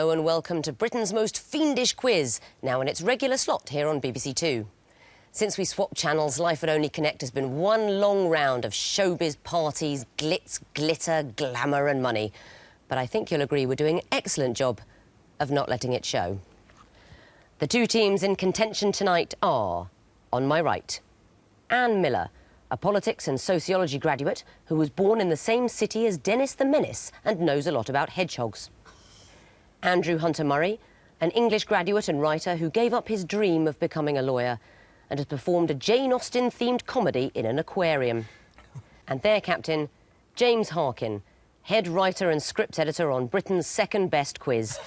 Hello and welcome to Britain's most fiendish quiz, now in its regular slot here on BBC Two. Since we swapped channels, Life at Only Connect has been one long round of showbiz parties, glitz, glitter, glamour and money. But I think you'll agree we're doing an excellent job of not letting it show. The two teams in contention tonight are, on my right, Anne Miller, a politics and sociology graduate who was born in the same city as Dennis the Menace and knows a lot about hedgehogs. Andrew Hunter-Murray, an English graduate and writer who gave up his dream of becoming a lawyer and has performed a Jane Austen-themed comedy in an aquarium. And their captain, James Harkin, head writer and script editor on Britain's second-best quiz,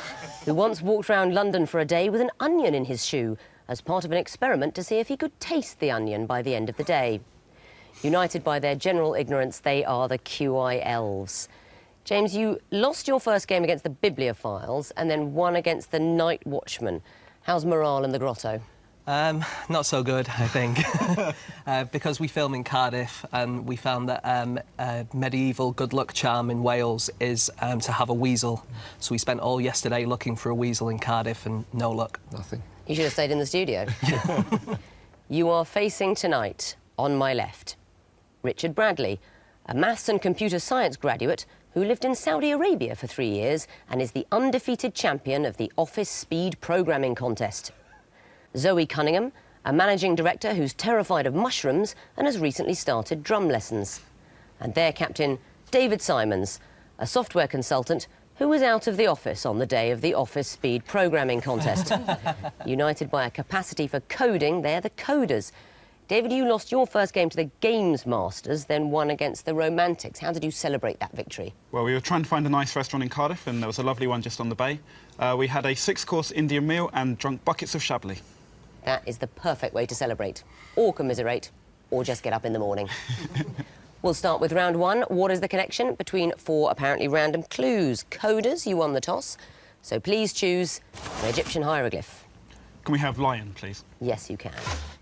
who once walked around London for a day with an onion in his shoe as part of an experiment to see if he could taste the onion by the end of the day. United by their general ignorance, they are the QI Elves. James, you lost your first game against the Bibliophiles and then won against the Night Watchmen. How's morale in the grotto? Not so good, I think. Because we film in Cardiff and we found that a medieval good luck charm in Wales is to have a weasel. So we spent all yesterday looking for a weasel in Cardiff and no luck. Nothing. You should have stayed in the studio. You are facing tonight, on my left, Richard Bradley, a maths and computer science graduate who lived in Saudi Arabia for 3 years and is the undefeated champion of the Office Speed Programming Contest. Zoe Cunningham, a managing director who's terrified of mushrooms and has recently started drum lessons. And their captain, David Simons, a software consultant who was out of the office on the day of the Office Speed Programming Contest. United by a capacity for coding, they're the coders. David, you lost your first game to the Games Masters, then won against the Romantics. How did you celebrate that victory? Well, we were trying to find a nice restaurant in Cardiff, and there was a lovely one just on the bay. We had a 6-course Indian meal and drunk buckets of Chablis. That is the perfect way to celebrate, or commiserate, or just get up in the morning. We'll start with round one. What is the connection between 4 apparently random clues? Coders, you won the toss, so please choose an Egyptian hieroglyph. Can we have lion, please? Yes, you can.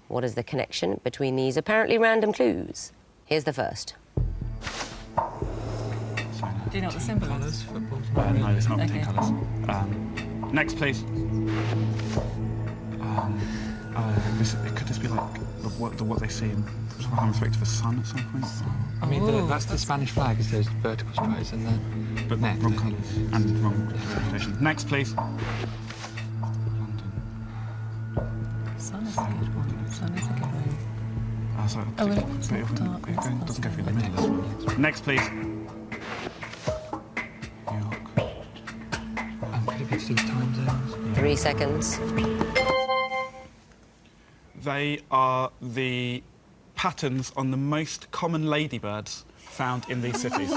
What is the connection between these apparently random clues? Here's the first. Do you know what the symbol is? No, it's not Okay. colours. Next, please. Could this be like what they see in some respect to the sun at some point? I mean, that's the Spanish flag, is those vertical stripes and the But neck. wrong colours and wrong interpretation. Next, please. Sun is a good one. Sun is a good one. So Oh, well, it's but not dark, it it's doesn't go through the not middle as well. Next, please. York. Could it be to do with time zones? 3 seconds. They are the patterns on the most common ladybirds found in these cities.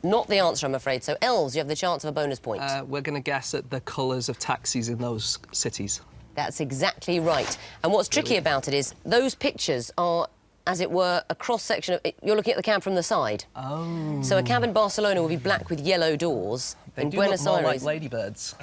Not the answer, I'm afraid. So, Elves, you have the chance of a bonus point. We're going to guess at the colours of taxis in those cities. That's exactly right. And what's tricky about it is those pictures are, as it were, a cross-section of... You're looking at the cab from the side. Oh. So a cab in Barcelona will be black with yellow doors. They in do Buenos look more Aires... like ladybirds.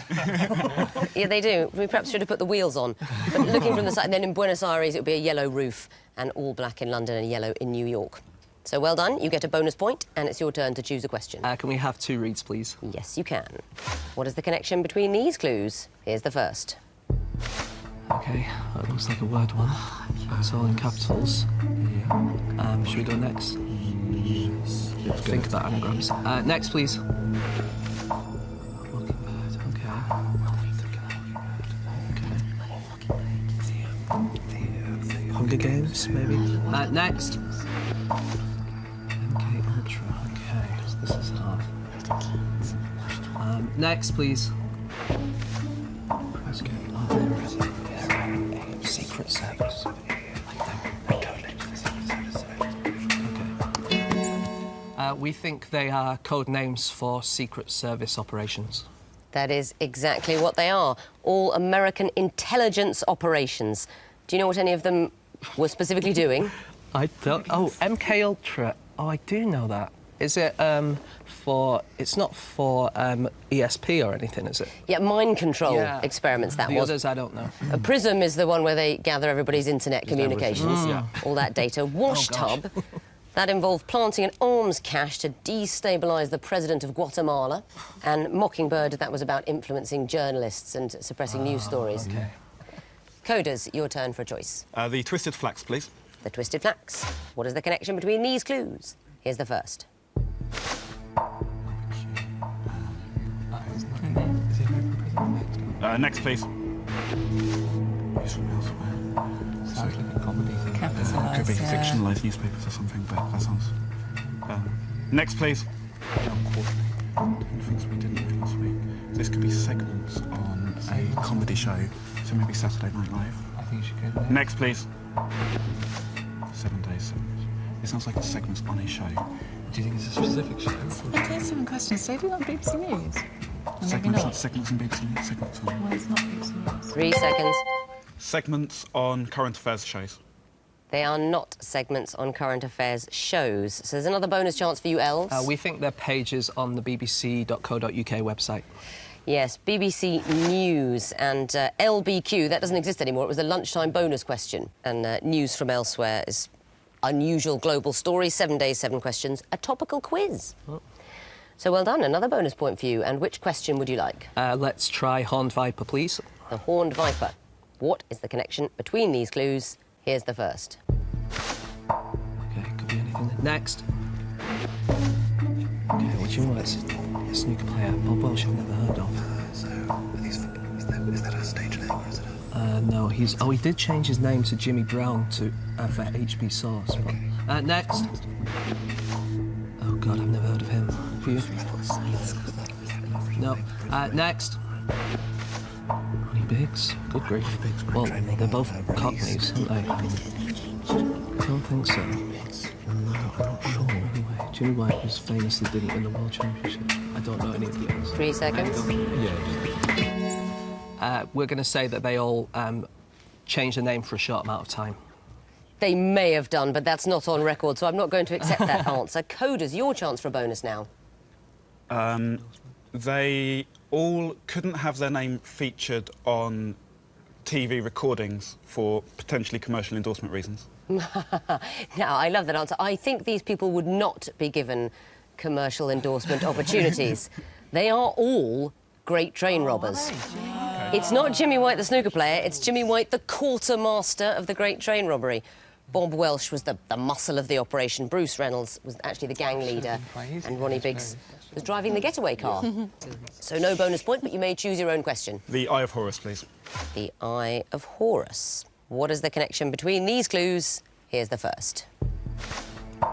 Yeah, they do. We perhaps should have put the wheels on. But looking from the side, then in Buenos Aires it would be a yellow roof and all black in London and yellow in New York. So well done, you get a bonus point, and it's your turn to choose a question. Can we have 2 reads, please? Yes, you can. What is the connection between these clues? Here's the first. OK, that looks like a word one. It's all in capitals. Yeah. Should we go next? Yes. Think about anagrams. Next, please. Mockingbird, OK. Hunger Games, maybe? Next. MK Ultra, OK. This is hard. Next, please. Let's go. Oh, there is it. Secret Service. We think they are code names for Secret Service operations. That is exactly what they are. All American intelligence operations. Do you know what any of them were specifically doing? I don't... Oh, MK Ultra. Oh, I do know that. Is it, for... It's not for, ESP or anything, is it? Yeah, mind control experiments, that the was. The others, I don't know. A PRISM is the one where they gather everybody's internet communications. Yeah. All that data. Wash tub, That involved planting an arms cache to destabilise the president of Guatemala. And Mockingbird, that was about influencing journalists and suppressing news stories. Okay. Coders, your turn for a choice. The twisted flax, please. The twisted flax. What is the connection between these clues? Here's the first. Next, please. He's from elsewhere. Sounds like a comedy thing. Capitalised, Could be yeah. fictionalised newspapers or something, but that sounds... next, please. Things we didn't know last week. This could be segments on a comedy show, so maybe Saturday Night Live. I think you should go there. Next, please. 7 days, 7 days. It sounds like a segment on a show. Do you think it's a specific show? It is 7 questions. They do it on BBC News. Or maybe not. Segments on BBC News, segments on... Well, it's not BBC News. 3 seconds. Segments on current affairs shows. They are not segments on current affairs shows. So there's another bonus chance for you, Elves. We think they're pages on the bbc.co.uk website. Yes, BBC News and LBQ. That doesn't exist anymore. It was the lunchtime bonus question. And news from elsewhere is unusual global stories, 7 days, 7 questions, a topical quiz. Oh. So well done, another bonus point for you. And which question would you like? Let's try Horned Viper, please. The Horned Viper. What is the connection between these clues? Here's the first. Okay, could be anything. Next. Okay, what do you want? It's a snooker player. Bob Welsh I've never heard of. Is that a stage name or is it a... No, he did change his name to Jimmy Brown for HB Sauce. But, next. Oh, God, I've never heard of him. For you? No. Next. Ronnie Biggs. Good grief. Well, they're both Cockneys, aren't they? I don't think so. I'm not sure. Anyway, Jimmy White was famous that didn't win the World Championship. I don't know any of the others. 3 seconds. We're going to say that they all changed the name for a short amount of time. They may have done, but that's not on record, so I'm not going to accept that answer. Coders, your chance for a bonus now. They all couldn't have their name featured on TV recordings for potentially commercial endorsement reasons. Now, I love that answer. I think these people would not be given commercial endorsement opportunities. They are all great train robbers. It's not Jimmy White, the snooker player, it's Jimmy White, the quartermaster of the great train robbery. Bob Welsh was the muscle of the operation. Bruce Reynolds was actually the gang leader. And Ronnie Biggs was driving the getaway car. So no bonus point, but you may choose your own question. The Eye of Horus, please. The Eye of Horus. What is the connection between these clues? Here's the first. I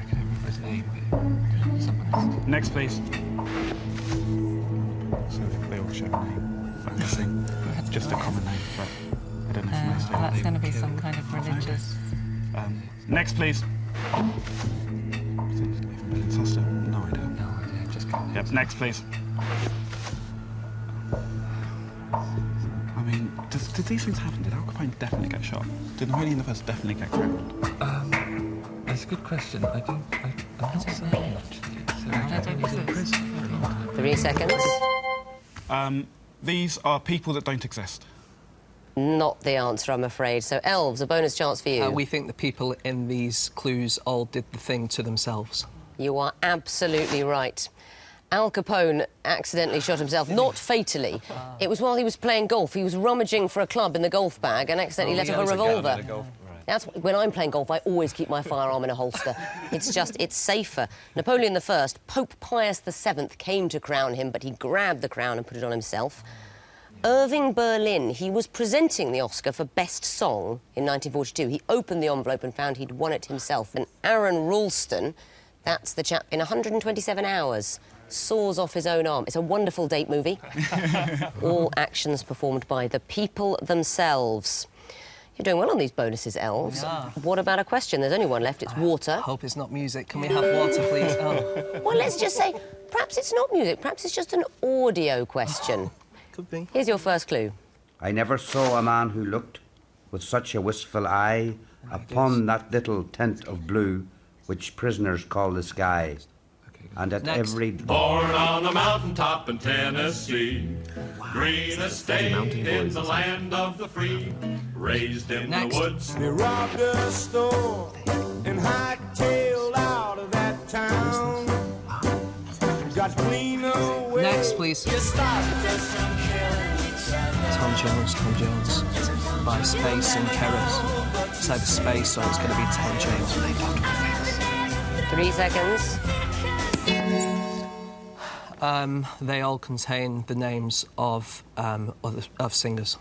can't remember his name, but someone else. Next, please. So they all share a name. I'm guessing just a common name, but I don't know if most Well, that's going to be some kind of religious... Next, please. Suster? No idea. No idea, just go. Yep, next, please. I mean, did these things happen? Did Al Capone definitely get shot? Did Napoleon the First definitely get killed? That's a good question. I'm not certain, actually. So I think he's in prison. 3 seconds. These are people that don't exist. Not the answer, I'm afraid. So, Elves, a bonus chance for you. We think the people in these clues all did the thing to themselves. You are absolutely right. Al Capone accidentally shot himself, not fatally. It was while he was playing golf. He was rummaging for a club in the golf bag and accidentally let off a revolver. That's when I'm playing golf, I always keep my firearm in a holster. It's safer. Napoleon I, Pope Pius VII came to crown him, but he grabbed the crown and put it on himself. Irving Berlin, he was presenting the Oscar for Best Song in 1942. He opened the envelope and found he'd won it himself. And Aaron Ralston, that's the chap in 127 Hours, saws off his own arm. It's a wonderful date movie. All actions performed by the people themselves. You're doing well on these bonuses, Elves. Yeah. What about a question? There's only one left. It's water. Hope it's not music. Can we have water, please? Oh. Well, let's just say, perhaps it's not music. Perhaps it's just an audio question. Could be. Here's your first clue. I never saw a man who looked with such a wistful eye upon that little tent of blue which prisoners call the sky. And at Next. every... Born on a mountaintop in Tennessee, green estate in the land of the free, raised in Next. the woods. They robbed a store please. Tom Jones. By space and Keras. It's either space or it's going to be Tom Jones. 3 seconds. They all contain the names of singers.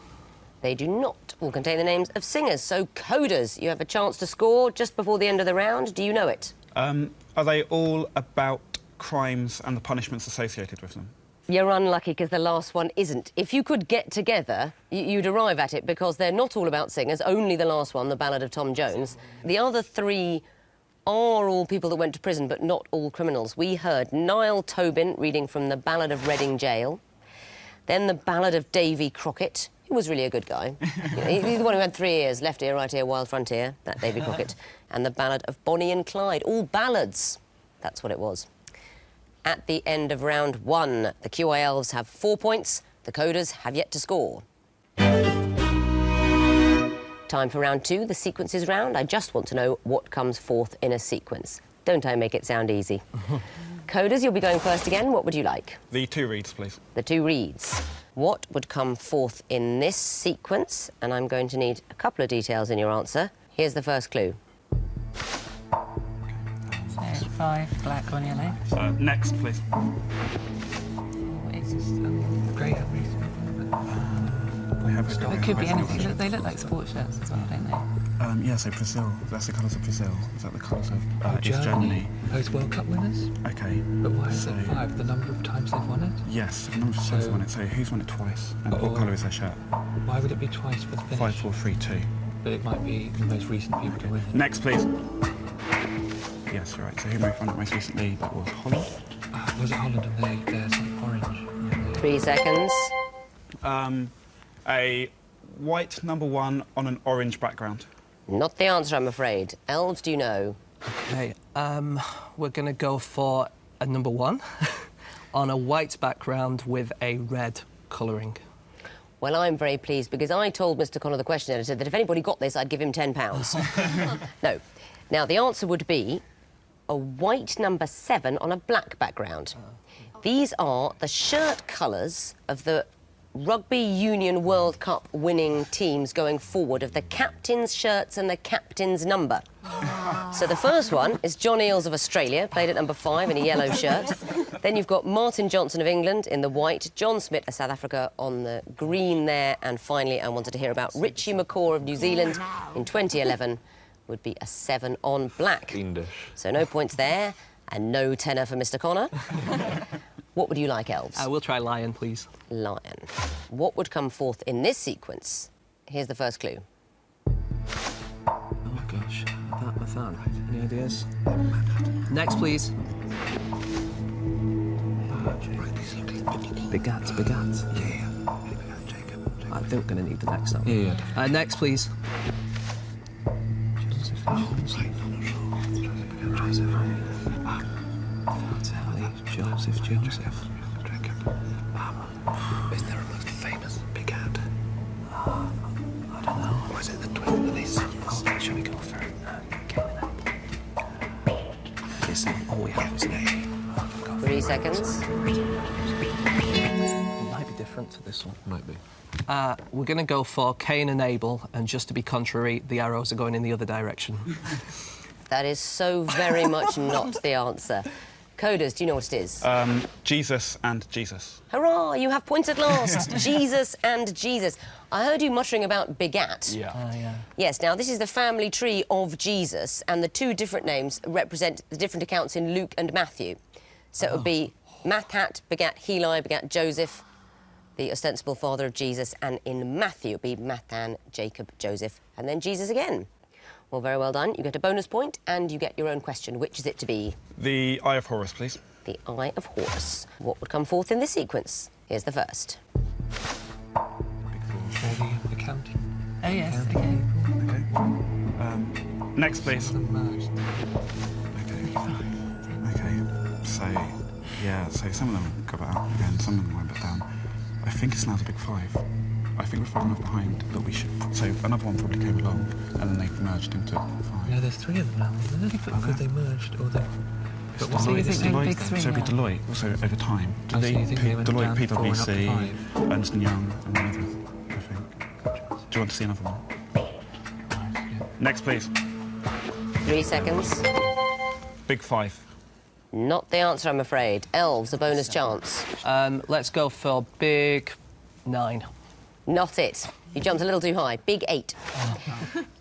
They do not all contain the names of singers. So, coders, you have a chance to score just before the end of the round. Do you know it? Are they all about crimes and the punishments associated with them? You're unlucky because the last one isn't. If you could get together, you'd arrive at it because they're not all about singers, only the last one, The Ballad of Tom Jones. The other 3 are all people that went to prison, but not all criminals. We heard Niall Tobin reading from The Ballad of Reading Jail, then The Ballad of Davy Crockett. He was really a good guy. He's the one who had 3 ears, left ear, right ear, wild frontier, that Davy Crockett, and The Ballad of Bonnie and Clyde. All ballads. That's what it was. At the end of round 1, the QI Elves have 4 points. The coders have yet to score. Time for round 2, the sequences round. I just want to know what comes forth in a sequence. Don't I make it sound easy? Coders, you'll be going first again. What would you like? The 2 reads, please. The 2 reads. What would come forth in this sequence? And I'm going to need a couple of details in your answer. Here's the first clue. So 5 black on yellow. So, next, please. What is this? Grey We have a It could be anything. They look like sports shirts as well, don't they? yeah, so Brazil. That's the colours of Brazil. Is that the colours of East Germany? Those World Cup winners? Okay. But why is so, it 5? The number of times they've won it? Yes, the number of times they've won it. So who's won it twice? And what colour is their shirt? Why would it be twice for the finish? 5, 4, 3, 2. But it might be the most recent people to win it. Next, please. Yes, you're right. So who won it most recently? That was Holland. Was it Holland and they're sort of orange? 3 seconds. A white number 1 on an orange background. Not the answer, I'm afraid. Elves, do you know? Okay, we're going to go for a number 1 on a white background with a red colouring. Well, I'm very pleased because I told Mr. Connor, the question editor, that if anybody got this, I'd give him £10. No. Now, the answer would be a white number 7 on a black background. These are the shirt colours of the Rugby Union World Cup winning teams going forward, of the captain's shirts and the captain's number. So the first one is John Eales of Australia, played at number 5 in a yellow shirt. Then you've got Martin Johnson of England in the white, John Smith of South Africa on the green there, and finally I wanted to hear about Richie McCaw of New Zealand in 2011, would be a 7 on black. Fiendish. So no points there, and no tenner for Mr. Connor. What would you like, Elves? We'll try lion, please. Lion. What would come forth in this sequence? Here's the first clue. Oh, gosh. That. Any ideas? Next, please. Begat. Yeah. I think we're going to need the next one. Yeah. Next, please. Joseph. Is there a most famous big ad? I don't know. Or is it the twin that they sing? Shall we go for it? Yes, all we have is name. 3 seconds. It might be different to this one. Might be. We're going to go for Cain and Abel, and just to be contrary, the arrows are going in the other direction. That is so very much not the answer. Coders, do you know what it is? Jesus and Jesus. Hurrah, you have points at last. Jesus and Jesus. I heard you muttering about begat. Yeah. Yes, now this is the family tree of Jesus, and the 2 different names represent the different accounts in Luke and Matthew. So it would be Mathat begat Heli, begat Joseph, the ostensible father of Jesus, and in Matthew it would be Mathan, Jacob, Joseph, and then Jesus again. Well, very well done. You get a bonus point, and you get your own question. Which is it to be? The Eye of Horus, please. The Eye of Horus. What would come forth in this sequence? Here's the first. Or the accounting. Oh, yes, okay. Okay. Next, please. Merged. Okay. So, yeah, so some of them got out again, some of them went back down. I think it's now the big 5. I think we're far enough behind that we should... So another one probably came along, and then they've merged into 5. No, there's 3 of them now, isn't it? Because they merged, or they... But what do you think the big three So it'd be are? Deloitte, also over time. Oh, so you think they went Deloitte, down 4 and up to PwC, 5? Ernst & Young, and one other, I think. Do you want to see another one? Next, please. 3 seconds. Big 5. Not the answer, I'm afraid. Elves, a bonus chance. Let's go for big 9. Not it. You jumped a little too high. Big 8.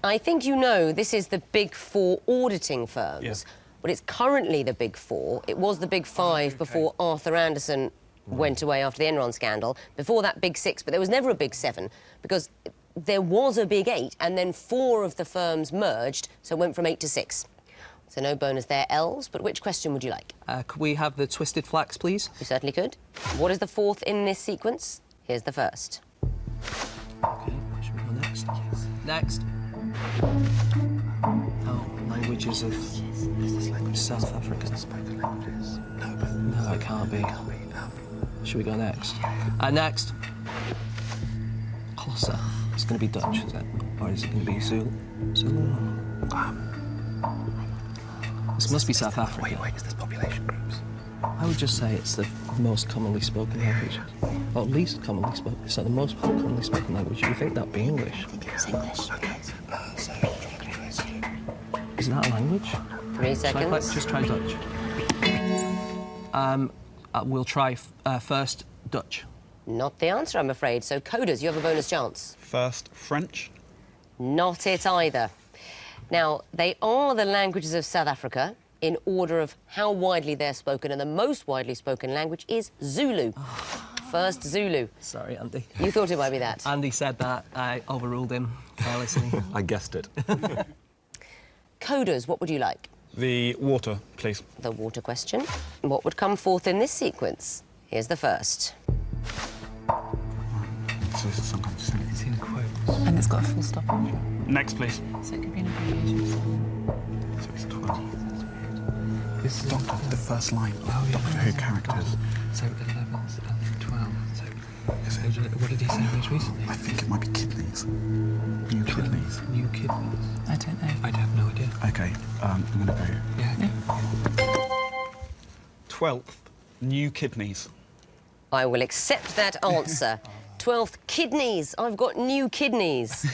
I think you know this is the big 4 auditing firms. Yeah. But it's currently the big 4. It was the big 5 before Arthur Anderson went away after the Enron scandal. Before that, big 6, but there was never a big 7 because there was a big 8 and then 4 of the firms merged, so it went from 8 to 6. So no bonus there, Elves, but which question would you like? Could we have the twisted flax, please? You certainly could. What is the 4th in this sequence? Here's the 1st. Okay, should we go next? Yes. Next. Oh, languages of South Africa. No, it can't be. Should we go next? Next. Closer. It's going to be Dutch, is it? Or is it going to be Zulu? This must be South Africa. Wait, is this population groups? I would just say it's the most commonly spoken language. Or least commonly spoken. So the most commonly spoken language. You think that'd be English? It's English. Okay, so Is that a language? 3 seconds. Let's just try Dutch. We'll try first Dutch. Not the answer, I'm afraid. So, coders, you have a bonus chance. First, French. Not it either. Now, they are the languages of South Africa in order of how widely they're spoken, and the most widely spoken language is Zulu. First, Zulu. Sorry, Andy. You thought it might be that. Andy said that. I overruled him carelessly. I guessed it. Coders, what would you like? The water, please. The water question. What would come forth in this sequence? Here's the 1st. So this is some kind of sentence. It's in quotes. And it's got a full stop. Next, please. So it could be an abbreviation. So it's 12. This is Doctor, the first line of Doctor Who characters. So 11, 12. So what did he say most recently? I think it might be kidneys. New kidneys. New kidneys. I don't know. I'd have no idea. Okay, I'm gonna go. Yeah. 12th, new kidneys. I will accept that answer. 12th, kidneys. I've got new kidneys.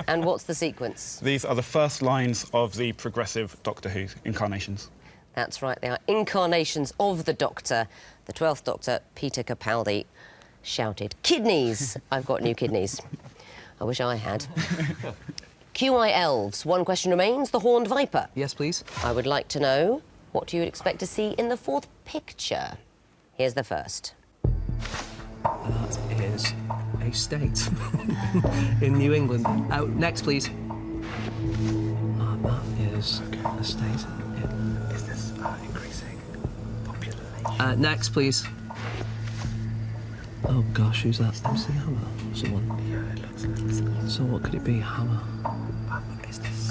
And what's the sequence? These are the first lines of the progressive Doctor Who incarnations. That's right, they are incarnations of the Doctor. The 12th Doctor, Peter Capaldi, shouted, "Kidneys! I've got new kidneys." I wish I had. QI Elves, one question remains, the Horned Viper. Yes, please. I would like to know what you would expect to see in the 4th picture. Here's the 1st. That is a state in New England. Next, please. That is a state. Is this increasing population? Next, please. Oh gosh, who's that? MC Hammer? Someone. Yeah, it looks like So what could it be? Hammer. Is this?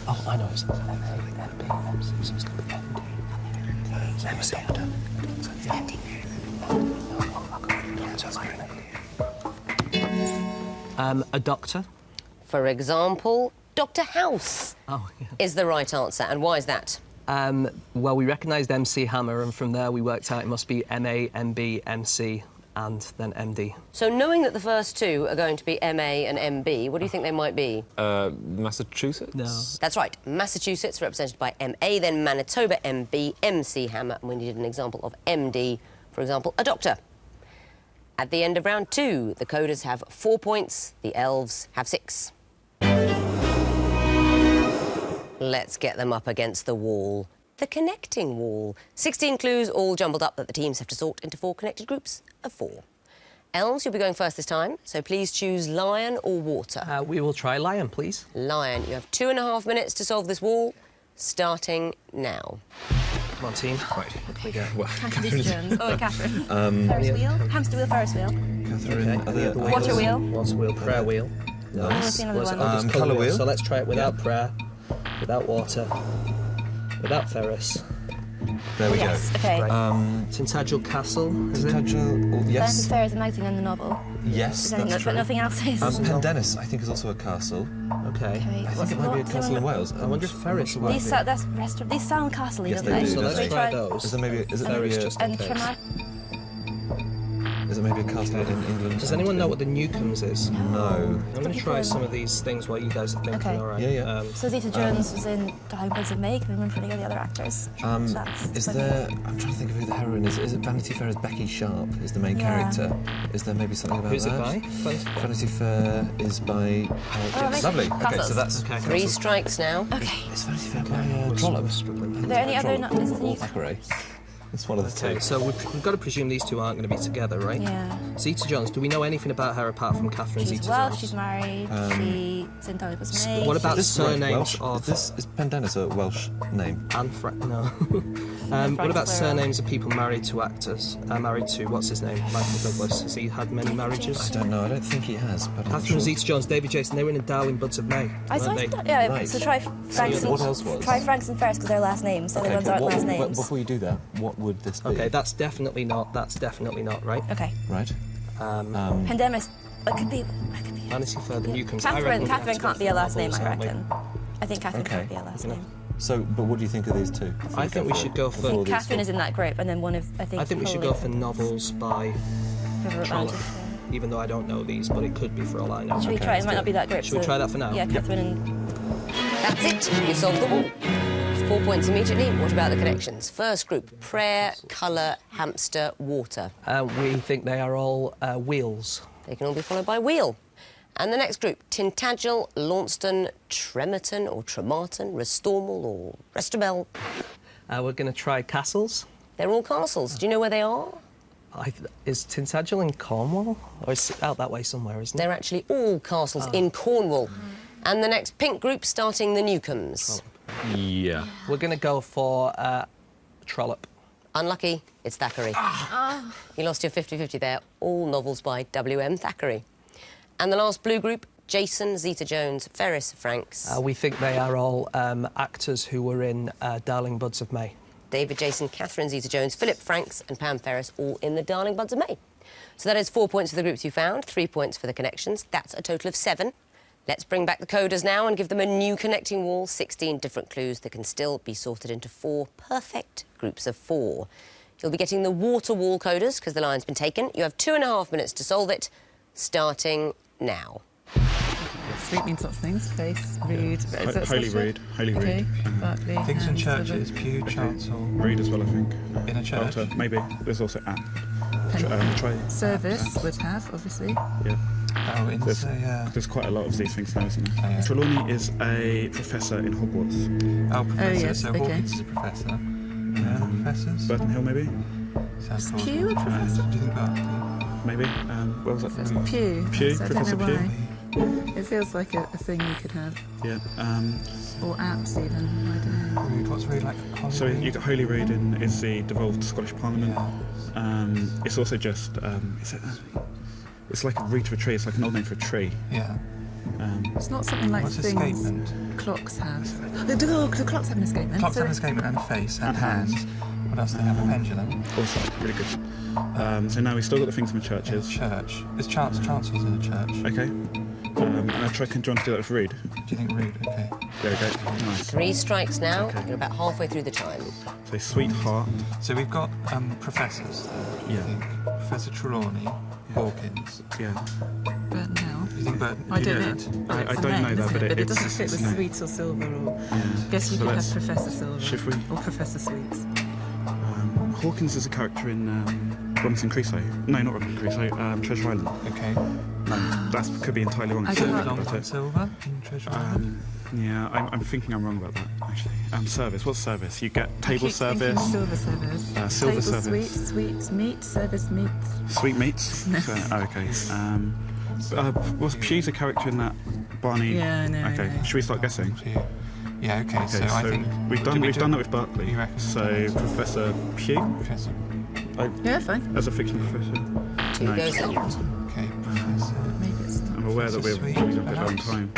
Oh, I know. It's M-A-M-B-M-C. So it's going to be M-D. MC Hammer. A doctor. For example, Dr. House Oh, yeah. is the right answer. And why is that? Well, we recognised MC Hammer, and from there we worked out it must be M-A, M-B, M-C, and then M-D. So knowing that the first two are going to be MA and MB, what do you think they might be? Massachusetts? No. That's right. Massachusetts, represented by MA, then Manitoba, MB, MC Hammer, and we needed an example of MD, for example, a doctor. At the end of round 2, the coders have 4 points, the elves have 6. Let's get them up against the wall. The connecting wall. 16 clues, all jumbled up, that the teams have to sort into 4 connected groups of 4. Elves, you'll be going first this time, so please choose lion or water. We will try lion, please. Lion, you have 2.5 minutes to solve this wall, starting now. Come on, team. Right. We go. Well, Catherine's Oh, Catherine. Ferris wheel, hamster wheel, Ferris wheel. Catherine. Water wheel. Water wheel, prayer wheel. Nice. see another one. It's Colour wheel. So let's try it without prayer, without water, without Ferris. There we Yes, go. okay. Tintagel Castle, is it? Tintagel, Bernard yes. Ferris and Nightingale in the novel. Yes, that's But true. nothing else is. Pendennis, I think, is also a castle. Okay. Okay, I think it might be a castle in Wales. I wonder if Ferris would These, these sound castle-y, Yes, don't they they? do, So don't let's they? try those. Is there maybe And Tremor. is it maybe a castle in England? Does anyone know what the Newcombs is? No. I'm going to try some of these things while you guys are thinking, Okay. all right? Yeah. So Zeta Jones was in Darling Buds of May. Can we remember any of the other actors? Is there? I'm trying to think of who the heroine is. Is it Vanity Fair's Becky Sharp? Is the main character? Is there maybe something about Who's it that? by? Vanity Fair is by. amazing. Lovely. Okay, Castles. so that's. Okay. 3 strikes now. Okay. Is Vanity Fair by Trollope? Are there any other? Is it Or Thackeray? It's one of the Okay, two. so we've got to presume these two aren't going to be together, right? Yeah. Zeta Jones, do we know anything about her apart from Catherine She's Zeta Welsh. Jones? She's married. She's in Darling Buds of May. What about Is this surnames Welsh? of... Is Pendennis a Welsh name? No. What about surnames of people married to actors? Married to, what's his name? Michael Douglas. Has he had many marriages? I don't know. I don't think he has. But I'm Catherine sure. Zeta Jones, David Jason, they were in Darling Buds of May, I saw weren't they? that. Yeah. Right. So try Franks. What else was? Try Franks and Ferris because they're last names. So the ones aren't last names. Before you do that, what would this be? Okay, that's definitely not, right? Okay. Right. Pandemis. It could be. Vanity Fair, the Newcombs. Catherine can't be a last name, I aren't we? reckon. I think Catherine Okay. can't be a last name. So, but what do you think of these two? I think we should go for... Catherine is in that group, and then one of I think we should go for novels by whoever wrote Trollope. Vanity Even though I don't know these, but it could be for all I know. Fair. Should we try? It might not be that group. Should we so- try that for now? Yeah, Catherine and That's it. You solved them all. 4 points immediately. What about the connections? First group, prayer, colour, hamster, water. We think they are all wheels. They can all be followed by wheel. And the next group, Tintagel, Launceston, Tremerton or Tremarton, Restormal or Restabel. We're going to try castles. They're all castles. Do you know where they are? Is Tintagel in Cornwall? Or is it out that way somewhere, isn't it? They're actually all castles in Cornwall. And the next pink group starting the Newcombs. Yeah. We're going to go for Trollope. Unlucky, it's Thackeray. You lost your 50-50 there. All novels by W.M. Thackeray. And the last blue group, Jason, Zeta Jones, Ferris, Franks. We think they are all actors who were in Darling Buds of May. David Jason, Catherine Zeta Jones, Philip Franks and Pam Ferris, all in the Darling Buds of May. So that is 4 points for the groups you found, 3 points for the connections. That's a total of 7. Let's bring back the coders now and give them a new connecting wall, 16 different clues that can still be sorted into 4 perfect groups of 4. You'll be getting the water wall coders because the line's been taken. You have 2.5 minutes to solve it, starting now. Sweet means lots of things. Face, rude. Is that Holy special? rude, holy Okay. rude. Bartley, Things in hands, churches, river. pew, chancel. Rude as well, I think. In a church? Altar, maybe. There's also tray. Service would have, obviously. Yeah. Oh, in There's quite a lot of these things now, isn't there? Oh, yeah. Trelawney is a professor in Hogwarts. Oh, professor. yes, So okay. Hawkins is a professor. Other professors? Burton Hill, maybe? Sounds Pew a plausible. professor? Do you think Bartley? Maybe. Where was that? Pew. Pew, So I Professor don't know Pew. why. It feels like a thing you could have. Yeah. Or apps even. I don't know. Rude. What's rude like? So you got Holy Read is the devolved Scottish Parliament. It's also just it's like a reed to a tree. It's like an old name for a tree. Yeah. It's not something like What's things escapement? clocks have. The clocks have an escapement. Clocks so have an escapement and a face and hands. What else do they have? A pendulum. Also really good. So now we've still got the things from the In a churches. church. Is chancels in a church? Okay. And I try. Can you want to do that with Reed? Do you think rude? Okay. There we go. Nice. 3 strikes now. You're about halfway through the time. So Sweetheart. So we've got professors. I Yeah. think Professor Trelawney, Hawkins. Yeah. Burton Hill. Do you think Burton? I you don't know know. that? I It's a don't name, know that, isn't but it it's doesn't fit with no. Sweets or Silver or. Yeah. Guess you So could have let's- Professor Silver. should we? Or Professor Sweets. Hawkins is a character in Robinson Crusoe. No, not Robinson Crusoe. Treasure Island. Okay. That could be entirely wrong. I So don't know. about Long it. Silver in Treasure Island. Yeah, I'm thinking I'm wrong about that, actually. Service. What's service? You get I table keep thinking service, Silver service. silver Table service. Sweets, meat, service meats. sweet meats. No. So, okay. Was Pugh's a character in that Barney? Yeah, I know, I Okay. know. Should we start guessing? Yeah. Okay. So I think we've done that with Bartley. You reckon? So Professor Pugh Professor. Yeah, fine. as a fictional professor. 2 No. goes left. Okay. Professor. Maybe it's not. I'm aware that we're Sweet, running a bit on perhaps. time.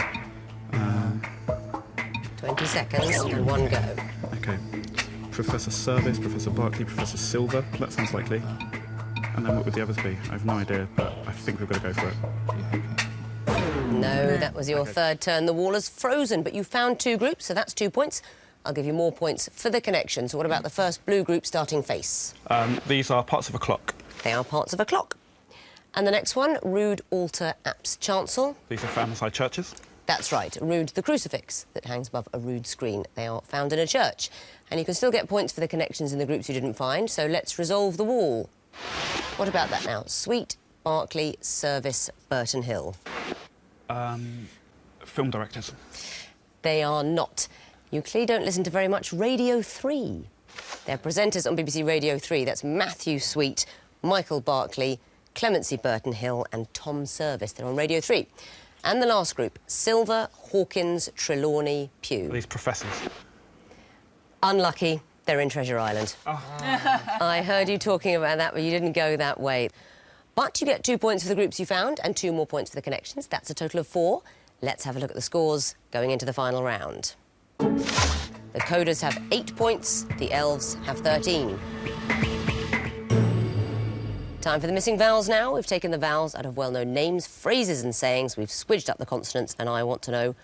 20 seconds and 1 go. Okay. Professor Service, Professor Bartley, Professor Silver. That sounds likely. And then what would the others be? I have no idea, but I think we've got to go for it. No, that was your third turn. The wall has frozen, but you found 2 groups, so that's 2 points. I'll give you more points for the connection. So what about the first blue group starting face? These are parts of a clock. They are parts of a clock. And the next one, Rood Altar Apse Chancel. These are found inside churches. That's right, Rood the crucifix that hangs above a Rood screen. They are found in a church. And you can still get points for the connections in the groups you didn't find, so let's resolve the wall. What about that now? Sweet, Berkeley, Service, Burton Hill. Film directors. They are not. You clearly don't listen to very much Radio 3. They're presenters on BBC Radio 3. That's Matthew Sweet, Michael Berkeley, Clemency Burton Hill and Tom Service. They're on Radio 3. And the last group, Silver, Hawkins, Trelawney, Pugh. Are these professors? Unlucky. They're in Treasure Island. Oh. I heard you talking about that, but you didn't go that way. But you get 2 points for the groups you found and 2 more points for the connections. That's a total of 4. Let's have a look at the scores going into the final round. The Coders have 8 points, the Elves have 13. Time for the missing vowels now. We've taken the vowels out of well-known names, phrases and sayings. We've squidged up the consonants, and I want to know,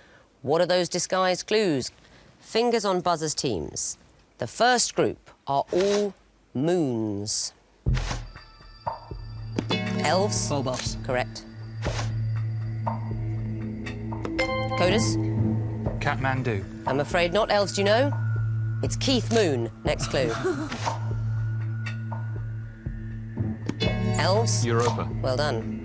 what are those disguised clues? Fingers on buzzers, teams. The first group are all moons. Elves? Phobos. Correct. Coders? Kathmandu. I'm afraid not. Elves, do you know? It's Keith Moon. Next clue. Elves? Europa. Well done.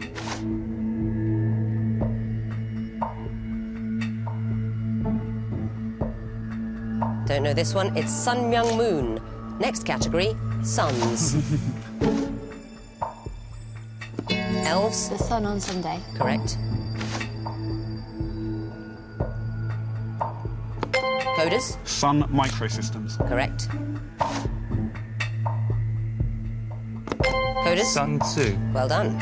Don't know this one. It's Sun Myung Moon. Next category, suns. Elves? The sun on Sunday. Correct. Coders? Sun Microsystems. Correct. Coders? Sun Tzu. Well done.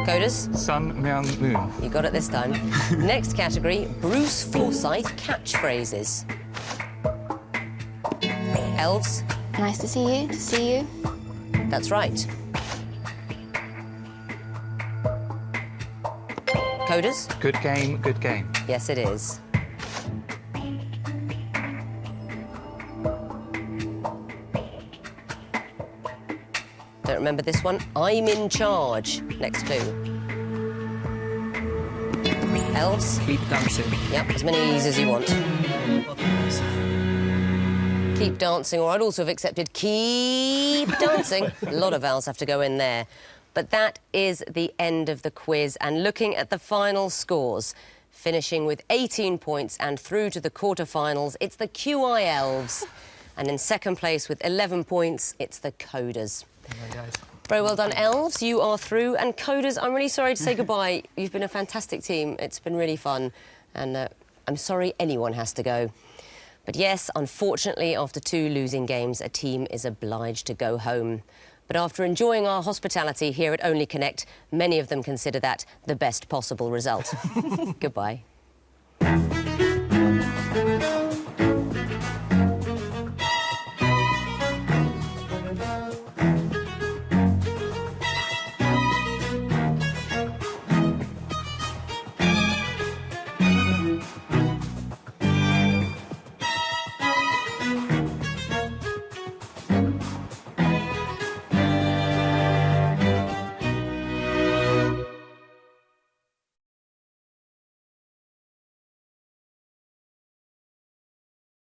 Coders? Sun Myung Moon. You got it this time. Next category, Bruce Forsyth catchphrases. Elves? Nice to see you. To see you. That's right. Coders? Good game, good game. Yes, it is. Don't remember this one. I'm in charge. Next clue. Elves? Keep dancing. Yep, as many E's as you want. Keep dancing, or I'd also have accepted keep dancing. A lot of vowels have to go in there. But that is the end of the quiz. And looking at the final scores, finishing with 18 points and through to the quarterfinals, it's the QI Elves. And in second place with 11 points, it's the Coders. Guys. Very well done, Elves. You are through. And Coders, I'm really sorry to say goodbye. You've been a fantastic team. It's been really fun. And I'm sorry anyone has to go. But yes, unfortunately, after 2 losing games, a team is obliged to go home. But after enjoying our hospitality here at Only Connect, many of them consider that the best possible result. Goodbye.